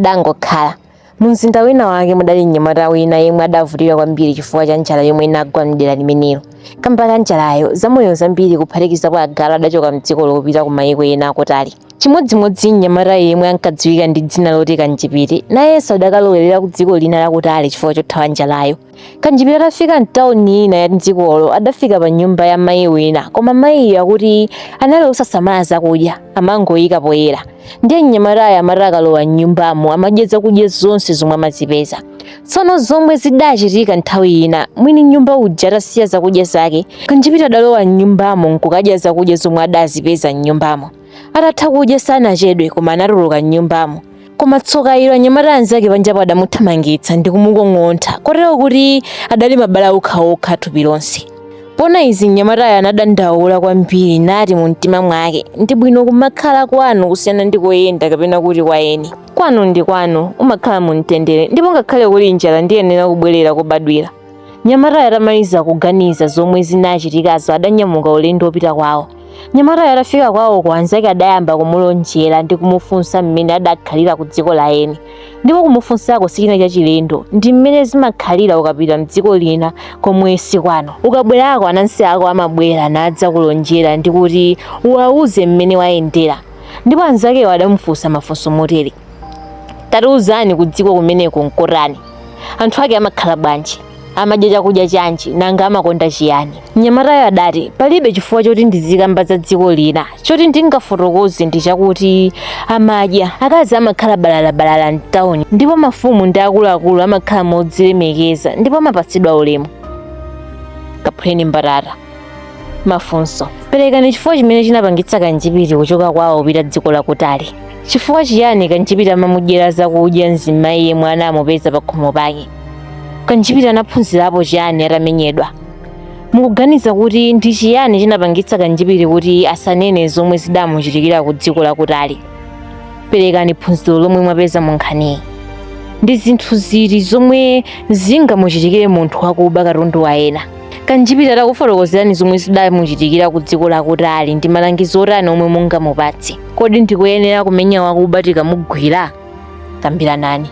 Padangokhala mumzinda wina wake mudali mnyamata wina yemwe adavulira kwambiri chifukwa cha njala yomwe inagwa mdera limenelo. Kamba ka njalayo zamoyo zambiri kuphatikizapo agalu adachoka mdziko lopita ku mayiko ena akutali. Chimodzimodzi mnyamata yemwe ankadziwika ndi dzina loti Kanjipiri nayenso adakalowelera ku dziko lina lakutali chifukwa chothawa njalayo. Kanjipiri atafika mtawuni ina ya mdzikolo adafika pa nyumba ya mayi wina, koma mayiyo akuti anali osasamala zakudya amangoyika poyera. Ndiye mnyamatayo amati akalowa m'nyumbamo amadya zakudya zonse zomwe amazipeza. Tsono zomwe zidachitika nthawi ina mwini nyumba uja atasiya zakudya zake, Kanjipiri adalowa m'nyumbamo nkukadya zakudya zomwe adazipeza m'nyumbamo. Atatha kudya sanachedwe koma anatuluka m'nyumbamo. Koma tsoka ilo anyamata anzake panjapo adamuthamangitsa ndi kumukong'ontha kotero kuti adali mabala okhaokha thupi lonse. Pona izi mnyamatayo anadandaula kwambiri nati mu mtima mwake, ndi bwino kumakhala kwanu kusiyana ndi koyenda kapena kuti kwayeni. Kwanu ndi kwanu, umakhala mu mtendere ndipo ngakhale kuli njala ndiyenera kubwerera kobadwira. Mnyamatayo atamaliza kuganiza zomwe zinachitikazo adanyamuka ulendo opita kwawo. Mnyamatayo atafika kwawo kwa anzake adayamba kumulonjera ndi kumufunsa mmene adakhalira ku dziko la eni. Ndipo kumufunsako sichina chachilendo, ndi mmene zimakhalira ukapita mdziko lina komwe si kwanu. Ukabwerako anansi ako amabwera nadza kulonjera ndi kuti uwauze mmene wayendera. Ndipo anzakewo adamufunsa mafunso motere: tatiuzani ku dziko kumeneko nkotani? Anthu ake amakhala bwanji? Amadya chakudya chanji nanga amakonda chiyani? Mnyamatayo adati palibe chifukwa choti ndizikamba za dziko lina, choti ndingafotokoze ndi chakuti amadya akazi amakhala balalabalala mtawuni, ndipo mafumu ndi akuluakulu amakhala modzilemekeza ndipo amapatsidwa ulemu. Kaphuleni mbatata. Mafunso: perekani chifukwa chimene chinapangitsa Kanjipiri kuchoka kwawo kupita dziko lakutali. Chifukwa chiyani Kanjipiri amamudyera zakudya mzimayi yemwe anamupeza pa khomo pake? Kanjipiri anaphunzirapo chiyani atamenyedwa? Mukuganiza kuti ndi chiyani chinapangitsa Kanjipiri kuti asanene zomwe zidamuchitikira ku dziko lakutali? Perekani phunziro lomwe mwapeza mu nkhaniyi. Ndi zinthu ziti zomwe zingamuchitikire munthu wakuba katundu wa ena? Kanjipiri atakufotokozerani zomwe zidamuchitikira ku dziko lakutali ndi malangizo otani omwe mungamupatse? Kodi ndikuyenera kumenya wakuba tikamugwira? Kambiranani.